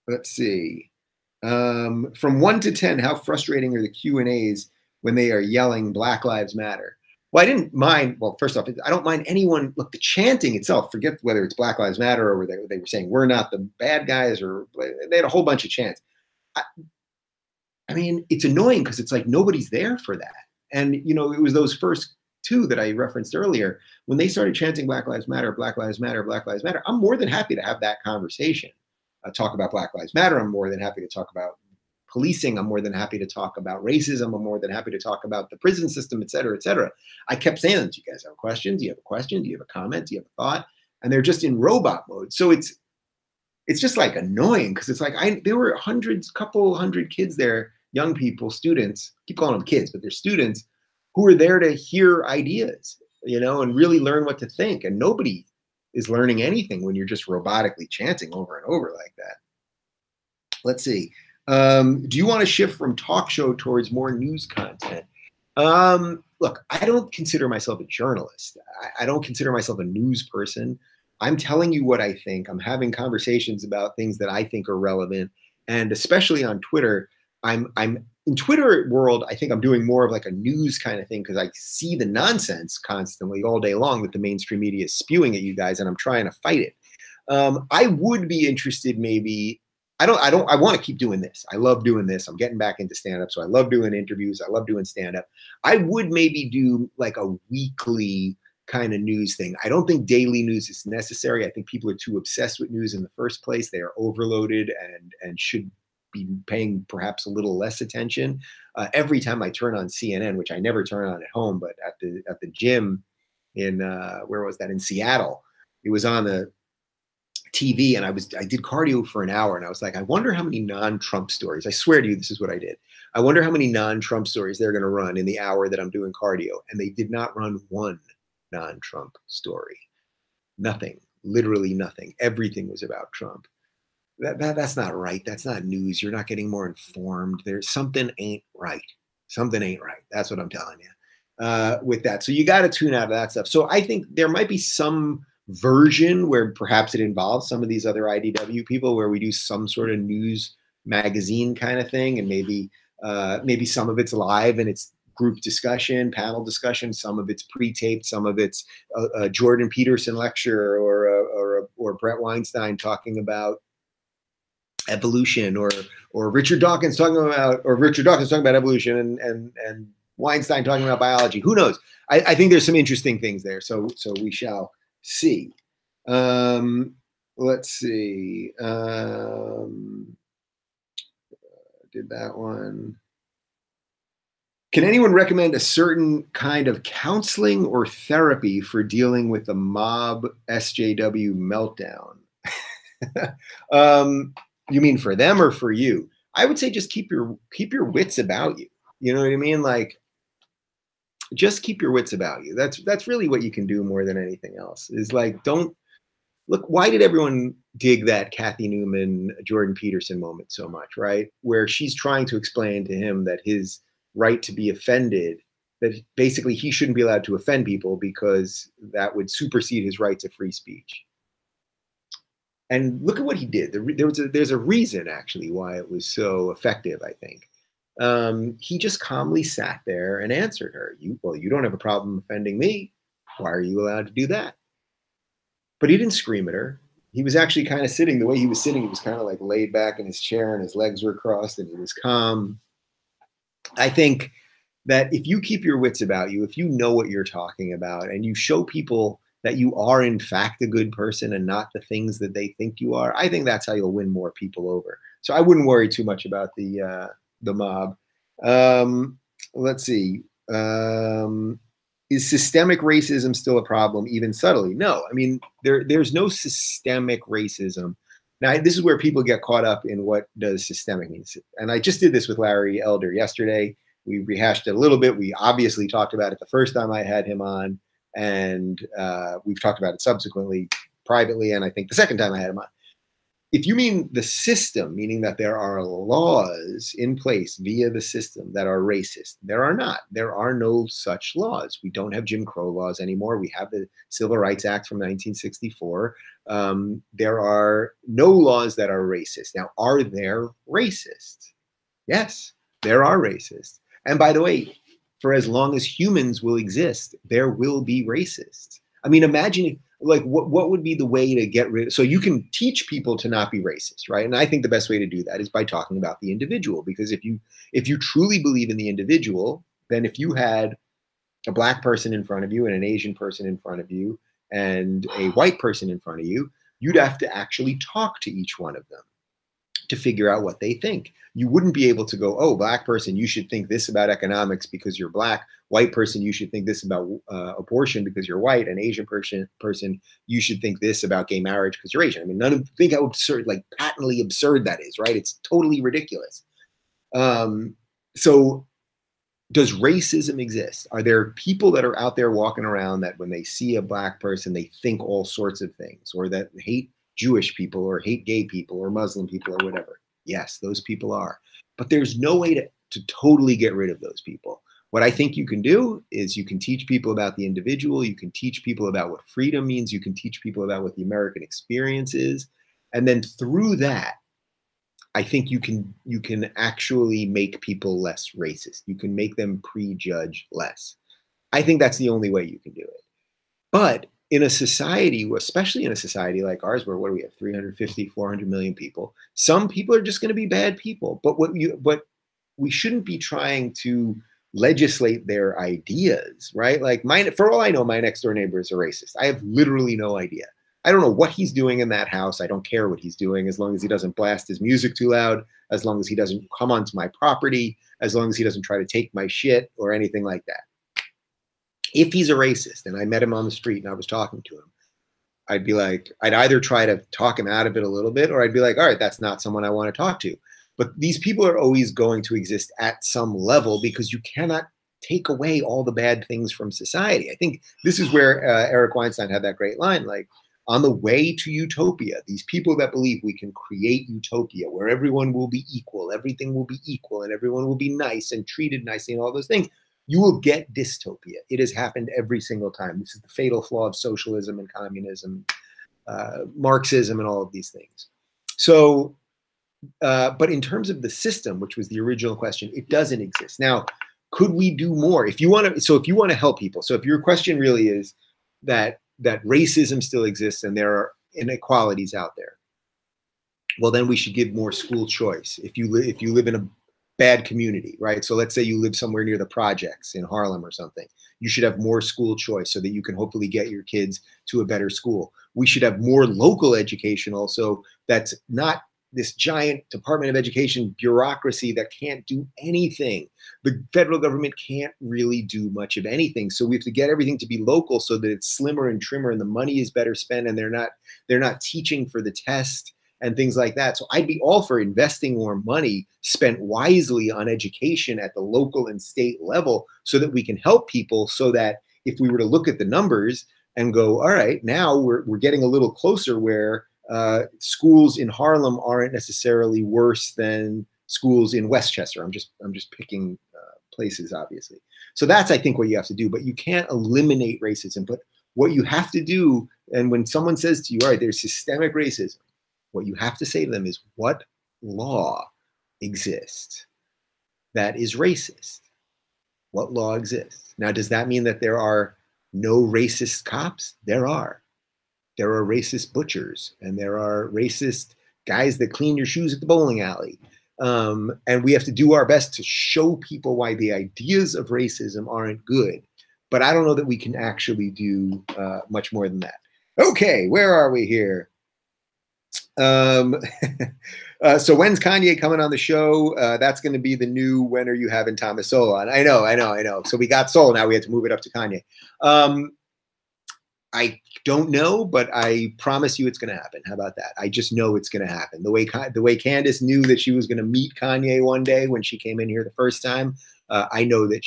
Let's see. From 1 to 10, how frustrating are the Q&As when they are yelling Black Lives Matter? Well, I didn't mind. Well, first off, I don't mind anyone. Look, the chanting itself, forget whether it's Black Lives Matter or they were saying we're not the bad guys, or they had a whole bunch of chants. I mean, it's annoying because it's like nobody's there for that. And, you know, it was those first two that I referenced earlier. When they started chanting Black Lives Matter, Black Lives Matter, Black Lives Matter, I'm more than happy to have that conversation. Talk about Black Lives Matter. I'm more than happy to talk about policing. I'm more than happy to talk about racism. I'm more than happy to talk about the prison system, et cetera, et cetera. I kept saying that. Do you guys have questions? Do you have a question? Do you have a comment? Do you have a thought? And they're just in robot mode. So it's just like annoying, because it's like there were couple hundred kids there, young people, students, keep calling them kids, but they're students who are there to hear ideas, you know, and really learn what to think. And nobody is learning anything when you're just robotically chanting over and over like that. Let's see. Do you want to shift from talk show towards more news content? Look, I don't consider myself a journalist. I don't consider myself a news person. I'm telling you what I think. I'm having conversations about things that I think are relevant. And especially on Twitter, I'm in Twitter world, I think I'm doing more of like a news kind of thing because I see the nonsense constantly all day long that the mainstream media is spewing at you guys, and I'm trying to fight it. I would be interested maybe. I want to keep doing this. I love doing this. I'm getting back into stand-up. So I love doing interviews. I love doing stand-up. I would maybe do like a weekly kind of news thing. I don't think daily news is necessary. I think people are too obsessed with news in the first place. They are overloaded and should be paying perhaps a little less attention. Every time I turn on CNN, which I never turn on at home, but at the gym in where was that, in Seattle, it was on the TV, and I did cardio for an hour, and I was like, I wonder how many non-Trump stories. I swear to you, this is what I did. I wonder how many non-Trump stories they're going to run in the hour that I'm doing cardio, and they did not run one non-Trump story. Nothing, literally nothing. Everything was about Trump. That's not right. That's not news. You're not getting more informed. There's something ain't right. Something ain't right. That's what I'm telling you with that. So you got to tune out of that stuff. So I think there might be some version where perhaps it involves some of these other IDW people, where we do some sort of news magazine kind of thing, and maybe some of it's live and it's group discussion, panel discussion, some of it's pre-taped, some of it's a Jordan Peterson lecture or Brett Weinstein talking about evolution, or Richard Dawkins talking about evolution, and Weinstein talking about biology. Who knows? I think there's some interesting things there. So we shall see. Let's see. Did that one. Can anyone recommend a certain kind of counseling or therapy for dealing with the mob SJW meltdown? You mean for them or for you? I would say just keep your wits about you. You know what I mean? Like, just keep your wits about you. That's really what you can do more than anything else. Is like, don't look. Why did everyone dig that Kathy Newman, Jordan Peterson moment so much, right? Where she's trying to explain to him that his right to be offended, that basically he shouldn't be allowed to offend people because that would supersede his right to free speech. And look at what he did. There's a reason actually why it was so effective, I think. He just calmly sat there and answered her. You don't have a problem offending me. Why are you allowed to do that? But he didn't scream at her. He was actually kind of sitting the way he was sitting. He was kind of like laid back in his chair and his legs were crossed and he was calm. I think that if you keep your wits about you, if you know what you're talking about and you show people that you are in fact a good person and not the things that they think you are, I think that's how you'll win more people over. So I wouldn't worry too much about the mob. Let's see. Is systemic racism still a problem, even subtly? No, I mean, there's no systemic racism. Now, this is where people get caught up in what does systemic mean. And I just did this with Larry Elder yesterday. We rehashed it a little bit. We obviously talked about it the first time I had him on, and we've talked about it subsequently, privately, and I think the second time I had him on. If you mean the system, meaning that there are laws in place via the system that are racist, there are not. There are no such laws. We don't have Jim Crow laws anymore. We have the Civil Rights Act from 1964. There are no laws that are racist. Now, are there racists? Yes, there are racists. And by the way, for as long as humans will exist, there will be racists. I mean, imagine if, like, what would be the way to get rid of, so you can teach people to not be racist, right? And I think the best way to do that is by talking about the individual, because if you truly believe in the individual, then if you had a black person in front of you and an Asian person in front of you and a white person in front of you, you'd have to actually talk to each one of them to figure out what they think. You wouldn't be able to go, oh, black person, you should think this about economics because you're black. White person, you should think this about abortion because you're white. And Asian person, you should think this about gay marriage because you're Asian. I mean, think how absurd, like patently absurd that is, right? It's totally ridiculous. So does racism exist? Are there people that are out there walking around that when they see a black person, they think all sorts of things, or that hate Jewish people or hate gay people or Muslim people or whatever? Yes, those people are. But there's no way to totally get rid of those people. What I think you can do is you can teach people about the individual. You can teach people about what freedom means. You can teach people about what the American experience is. And then through that, I think you can actually make people less racist. You can make them prejudge less. I think that's the only way you can do it. But in a society, especially in a society like ours, where what do we have, 350, 400 million people, some people are just going to be bad people. But we shouldn't be trying to legislate their ideas, right? Like for all I know, my next door neighbor is a racist. I have literally no idea. I don't know what he's doing in that house. I don't care what he's doing, as long as he doesn't blast his music too loud, as long as he doesn't come onto my property, as long as he doesn't try to take my shit or anything like that. If he's a racist and I met him on the street and I was talking to him, I'd be like, I'd either try to talk him out of it a little bit, or I'd be like, all right, that's not someone I want to talk to. But these people are always going to exist at some level, because you cannot take away all the bad things from society. I think this is where Eric Weinstein had that great line, like, on the way to utopia, these people that believe we can create utopia where everyone will be equal, everything will be equal, and everyone will be nice and treated nicely and all those things, you will get dystopia. It has happened every single time. This is the fatal flaw of socialism and communism, Marxism, and all of these things. So, but in terms of the system, which was the original question, it doesn't exist. Now, could we do more? If you want to, so if you want to help people, so if your question really is that racism still exists and there are inequalities out there, well, then we should give more school choice. If you live in a bad community, right? So let's say you live somewhere near the projects in Harlem or something, you should have more school choice so that you can hopefully get your kids to a better school. We should have more local education also, that's not this giant Department of Education bureaucracy that can't do anything. The federal government can't really do much of anything. So we have to get everything to be local so that it's slimmer and trimmer and the money is better spent, and they're not teaching for the test and things like that. So I'd be all for investing more money spent wisely on education at the local and state level so that we can help people, so that if we were to look at the numbers and go, all right, now we're getting a little closer where schools in Harlem aren't necessarily worse than schools in Westchester. I'm just picking places, obviously. So that's, I think, what you have to do. But you can't eliminate racism. But what you have to do, and when someone says to you, all right, there's systemic racism, what you have to say to them is, what law exists that is racist? What law exists? Now, does that mean that there are no racist cops? There are. There are racist butchers, and there are racist guys that clean your shoes at the bowling alley. And we have to do our best to show people why the ideas of racism aren't good. But I don't know that we can actually do much more than that. Okay, where are we here? So when's Kanye coming on the show? That's going to be the new When Are You Having Thomas Sowell on? I know. So we got Sowell, now we had to move it up to Kanye. I don't know, but I promise you it's going to happen. How about that? I just know it's going to happen. The way Candace knew that she was going to meet Kanye one day when she came in here the first time, I know that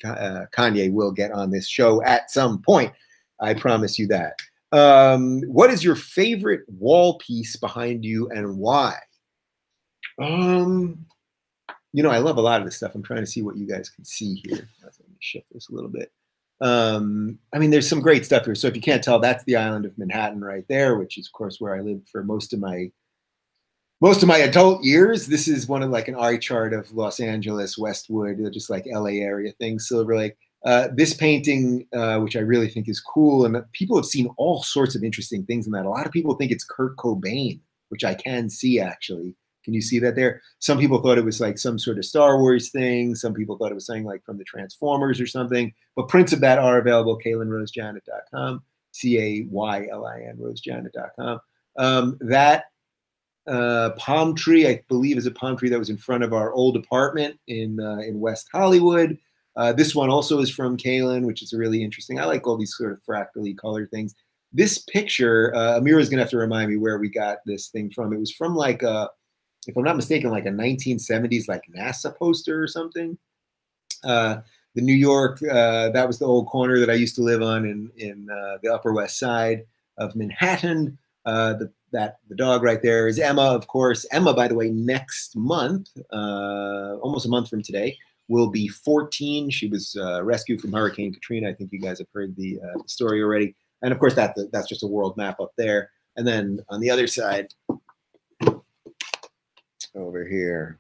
Kanye will get on this show at some point. I promise you that. What is your favorite wall piece behind you and why? You know, I love a lot of this stuff. I'm trying to see what you guys can see here. Let me shift this a little bit. I mean, there's some great stuff here. So if you can't tell, that's the island of Manhattan right there, which is, of course, where I lived for most of my adult years. This is one of like an eye chart of Los Angeles, Westwood, just like LA area things, Silver Lake. This painting, which I really think is cool, and people have seen all sorts of interesting things in that. A lot of people think it's Kurt Cobain, which I can see actually. Can you see that there? Some people thought it was like some sort of Star Wars thing. Some people thought it was something like from the Transformers or something. But prints of that are available, CaylinRoseJanet.com, CAYLIN, rosejanet.com. That palm tree, I believe, is a palm tree that was in front of our old apartment in West Hollywood. This one also is from Caylin, which is really interesting. I like all these sort of fractally colored things. This picture, Amira's going to have to remind me where we got this thing from. It was from like a, if I'm not mistaken, like a 1970s like NASA poster or something. The New York, that was the old corner that I used to live on in the Upper West Side of Manhattan. The the dog right there is Emma, of course. Emma, by the way, next month, almost a month from today, will be 14. She was rescued from Hurricane Katrina. I think you guys have heard the story already. And of course, that's just a world map up there. And then on the other side, over here,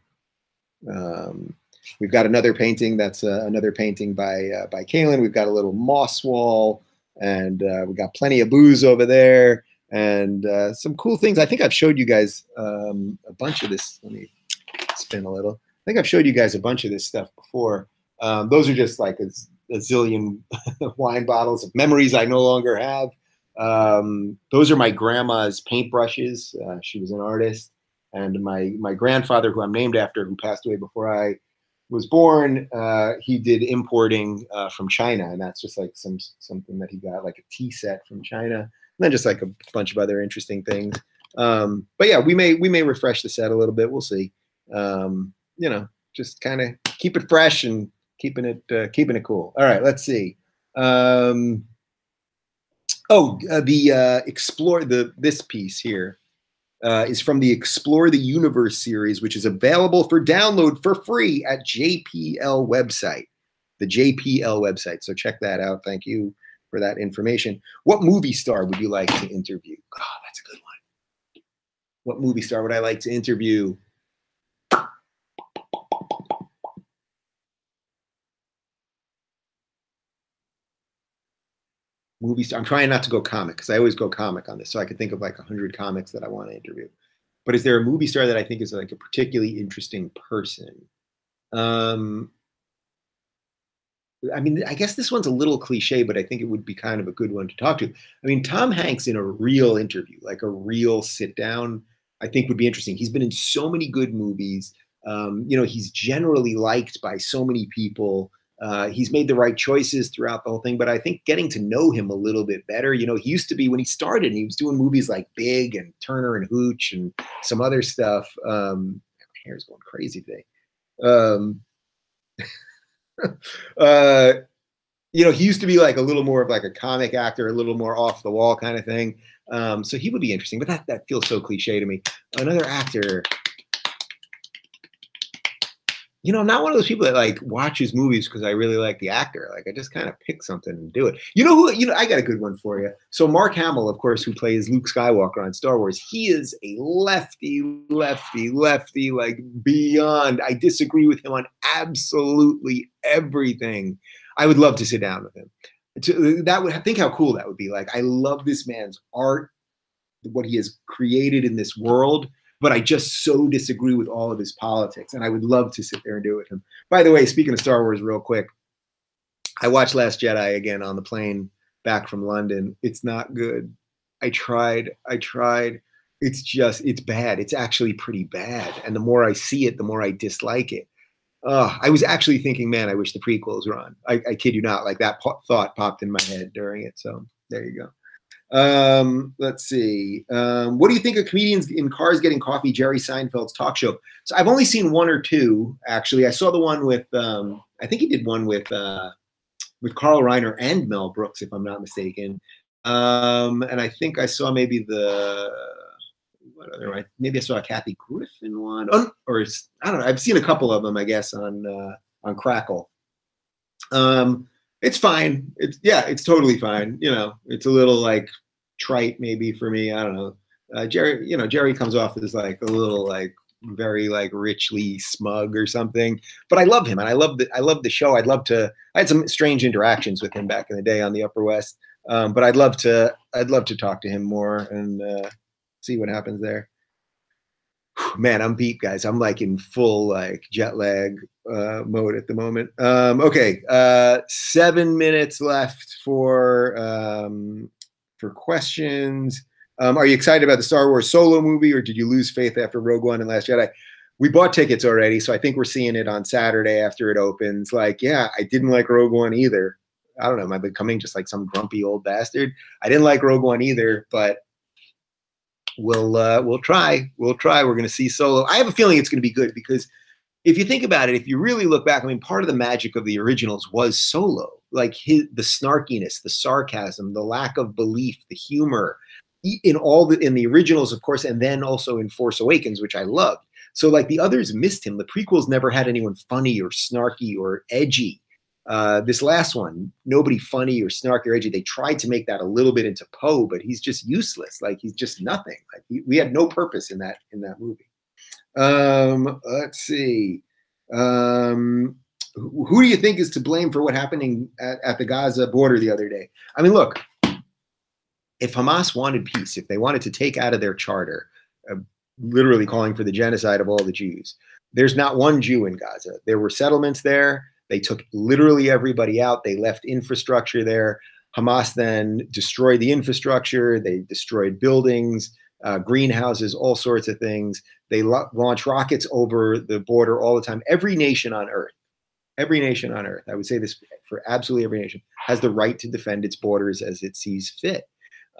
we've got another painting. That's another painting by Kaylin. We've got a little moss wall, and we got plenty of booze over there, and some cool things. I think I've showed you guys a bunch of this. Let me spin a little. I think I've showed you guys a bunch of this stuff before. Those are just like a zillion wine bottles of memories I no longer have. Those are my grandma's paintbrushes. She was an artist. And my grandfather, who I'm named after, who passed away before I was born, he did importing from China. And that's just like something that he got, like a tea set from China. And then just like a bunch of other interesting things. But yeah, we may refresh the set a little bit. We'll see. You know, just kind of keep it fresh and keeping it cool. All right, let's see. Explore this piece here is from the Explore the Universe series, which is available for download for free at JPL website, the JPL website. So check that out. Thank you for that information. What movie star would you like to interview? Oh, that's a good one. What movie star would I like to interview? Movie star. I'm trying not to go comic because I always go comic on this, so I could think of like 100 comics that I want to interview. But is there a movie star that I think is like a particularly interesting person? I mean, I guess this one's a little cliche, but I think it would be kind of a good one to talk to. I mean, Tom Hanks in a real interview, like a real sit down, I think would be interesting. He's been in so many good movies. You know, he's generally liked by so many people. He's made the right choices throughout the whole thing, but I think getting to know him a little bit better, you know, he used to be, when he started, he was doing movies like Big and Turner and Hooch and some other stuff. My hair's going crazy today. You know, he used to be like a little more of like a comic actor, a little more off the wall kind of thing. So he would be interesting, but that feels so cliche to me. Another actor, you know, I'm not one of those people that like watches movies because I really like the actor. Like I just kind of pick something and do it. You know who? You know, I got a good one for you. So Mark Hamill, of course, who plays Luke Skywalker on Star Wars, he is a lefty, like beyond. I disagree with him on absolutely everything. I would love to sit down with him. That would think how cool that would be. Like I love this man's art, what he has created in this world. But I just so disagree with all of his politics, and I would love to sit there and do it with him. By the way, speaking of Star Wars real quick, I watched Last Jedi again on the plane back from London. It's not good. I tried. It's bad. It's actually pretty bad. And the more I see it, the more I dislike it. I was actually thinking, man, I wish the prequels were on. I kid you not. Like that thought popped in my head during it. So there you go. Let's see. What do you think of comedians in cars getting coffee? Jerry Seinfeld's talk show. So I've only seen one or two, actually. I saw the one with, I think he did one with Carl Reiner and Mel Brooks, if I'm not mistaken. And I think I saw maybe maybe I saw a Kathy Griffin one, or I don't know. I've seen a couple of them, I guess, on Crackle. It's fine. It's totally fine. You know, it's a little like trite maybe for me. I don't know. Jerry comes off as like a little like very like richly smug or something, but I love him and I love the show. I had some strange interactions with him back in the day on the Upper West. But I'd love to talk to him more and see what happens there. Man, I'm beat, guys. I'm like in full like jet lag mode at the moment. Okay, 7 minutes left for questions. Are you excited about the Star Wars Solo movie, or did you lose faith after Rogue One and Last Jedi? We bought tickets already, so I think we're seeing it on Saturday after it opens. Like, yeah, I didn't like Rogue One either. I don't know. Am I becoming just like some grumpy old bastard? I didn't like Rogue One either, but we'll try. We're going to see Solo. I have a feeling it's going to be good because if you think about it, if you really look back, I mean, part of the magic of the originals was Solo, like the snarkiness, the sarcasm, the lack of belief, the humor. in the originals, of course, and then also in Force Awakens, which I loved. So like the others missed him. The prequels never had anyone funny or snarky or edgy. This last one, nobody funny or snarky or edgy. They tried to make that a little bit into Poe, but he's just useless. Like he's just nothing. Like we had no purpose in that movie. Let's see. Who do you think is to blame for what happening at the Gaza border the other day? I mean, look, if Hamas wanted peace, if they wanted to take out of their charter, literally calling for the genocide of all the Jews, there's not one Jew in Gaza. There were settlements there. They took literally everybody out. They left infrastructure there. Hamas then destroyed the infrastructure. They destroyed buildings, greenhouses, all sorts of things. They launch rockets over the border all the time. Every nation on earth, I would say this for absolutely every nation, has the right to defend its borders as it sees fit.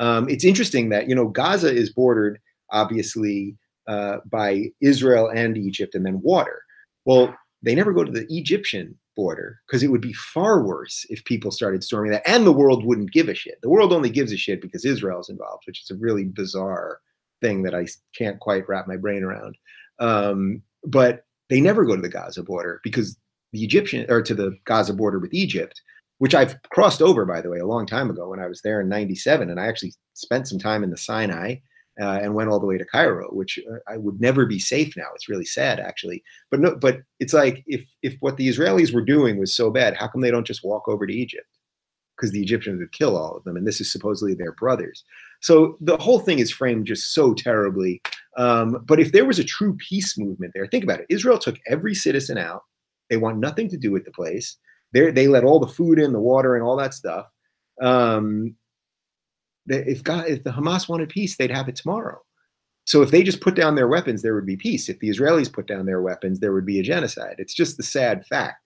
It's interesting that, Gaza is bordered, obviously, by Israel and Egypt and then water. Well, they never go to the Egyptian border because it would be far worse if people started storming that, and the world wouldn't give a shit. The world only gives a shit because Israel's involved, which is a really bizarre thing that I can't quite wrap my brain around. But they never go to the Gaza border because the to the Gaza border with Egypt, which I've crossed over, by the way, a long time ago when I was there in '97, and I actually spent some time in the Sinai and went all the way to Cairo, which I would never be safe now. It's really sad, actually. But it's like if what the Israelis were doing was so bad, how come they don't just walk over to Egypt? Because the Egyptians would kill all of them, and this is supposedly their brothers. So the whole thing is framed just so terribly. But if there was a true peace movement there, think about it. Israel took every citizen out. They want nothing to do with the place. They let all the food in, the water, and all that stuff. If the Hamas wanted peace, they'd have it tomorrow. So if they just put down their weapons, there would be peace. If the Israelis put down their weapons, there would be a genocide. It's just the sad fact.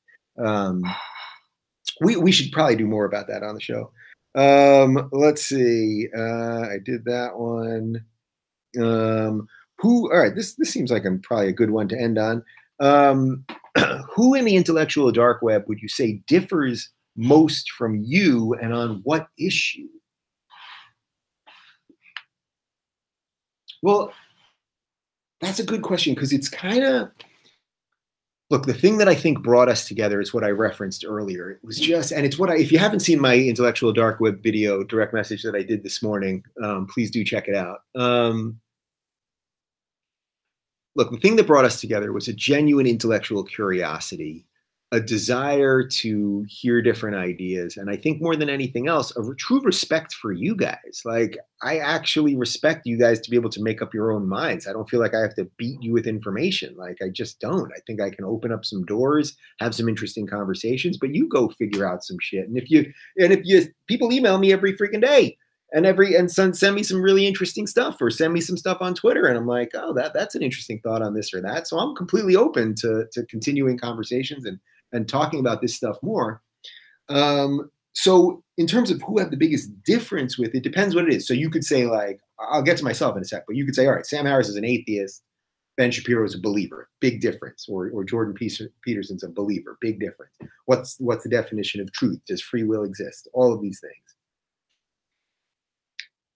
We should probably do more about that on the show. Let's see. I did that one. All right, this seems like probably a good one to end on. Who in the intellectual dark web would you say differs most from you, and on what issue? Well, that's a good question, because it's kind of, look, the thing that I think brought us together is what I referenced earlier. It was just, and it's what if you haven't seen my intellectual dark web video, direct message that I did this morning, please do check it out. Look, the thing that brought us together was a genuine intellectual curiosity, a desire to hear different ideas, and I think more than anything else, a true respect for you guys. Like, I actually respect you guys to be able to make up your own minds. I don't feel like I have to beat you with information. Like, I just don't. I think I can open up some doors, have some interesting conversations, but you go figure out some shit. And if you people email me every freaking day, and send me some really interesting stuff, or send me some stuff on Twitter, and I'm like, oh, that's an interesting thought on this or that. So I'm completely open to continuing conversations and talking about this stuff more. So in terms of who have the biggest difference with it, depends what it is. So you could say, like, I'll get to myself in a sec, but you could say, all right, Sam Harris is an atheist, Ben Shapiro is a believer, big difference, or Jordan Peterson's a believer, big difference. What's the definition of truth? Does free will exist? All of these things.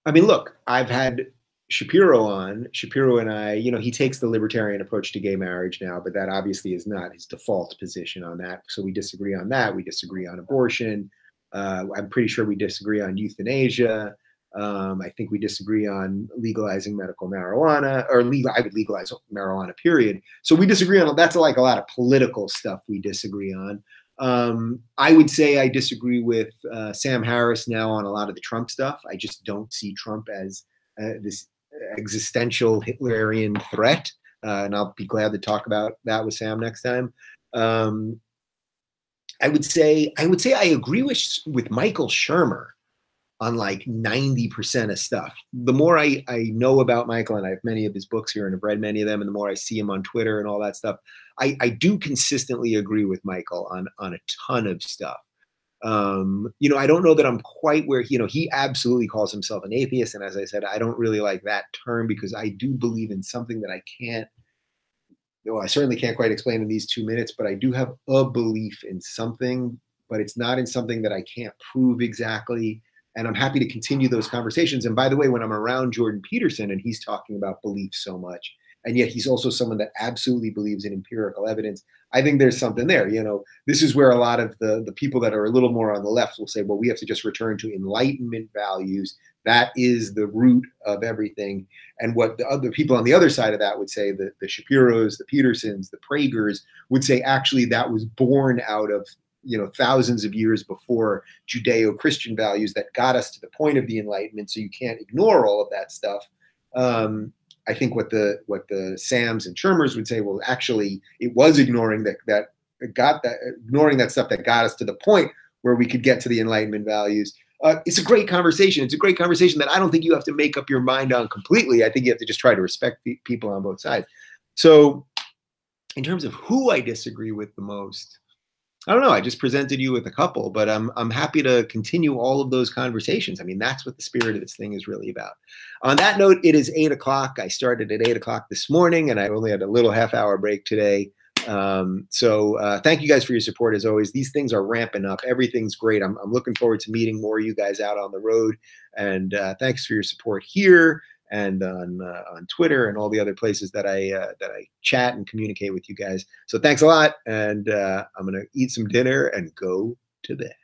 I mean, look, I've had Shapiro on. Shapiro and I, he takes the libertarian approach to gay marriage now, but that obviously is not his default position on that. So we disagree on that. We disagree on abortion. I'm pretty sure we disagree on euthanasia. I think we disagree on legalizing medical marijuana, or I would legalize marijuana, period. So we disagree on, that's like a lot of political stuff we disagree on. I would say I disagree with Sam Harris now on a lot of the Trump stuff. I just don't see Trump as this existential Hitlerian threat, and I'll be glad to talk about that with Sam next time. I would say I agree with Michael Shermer on like 90% of stuff. The more I know about Michael, and I have many of his books here and I've read many of them, and the more I see him on Twitter and all that stuff, I do consistently agree with Michael on a ton of stuff. I don't know that I'm quite where, he absolutely calls himself an atheist. And as I said, I don't really like that term, because I do believe in something that I certainly can't quite explain in these 2 minutes, but I do have a belief in something, but it's not in something that I can't prove exactly. And I'm happy to continue those conversations. And by the way, when I'm around Jordan Peterson and he's talking about belief so much, and yet he's also someone that absolutely believes in empirical evidence, I think there's something there. You know, this is where a lot of the people that are a little more on the left will say, well, we have to just return to Enlightenment values. That is the root of everything. And what the other people on the other side of that would say, the Shapiros, the Petersons, the Pragers, would say, actually, that was born out of, you know, thousands of years before Judeo-Christian values that got us to the point of the Enlightenment. So you can't ignore all of that stuff. I think what the Sams and Shermers would say, well, actually, it was ignoring ignoring that stuff that got us to the point where we could get to the Enlightenment values. It's a great conversation. It's a great conversation that I don't think you have to make up your mind on completely. I think you have to just try to respect people on both sides. So in terms of who I disagree with the most, I don't know. I just presented you with a couple, but I'm happy to continue all of those conversations. I mean, that's what the spirit of this thing is really about. On that note, it is 8 o'clock. I started at 8 o'clock this morning, and I only had a little half-hour break today. So thank you guys for your support as always. These things are ramping up. Everything's great. I'm looking forward to meeting more of you guys out on the road. And thanks for your support here and on Twitter and all the other places that I chat and communicate with you guys. So thanks a lot. And I'm going to eat some dinner and go to bed.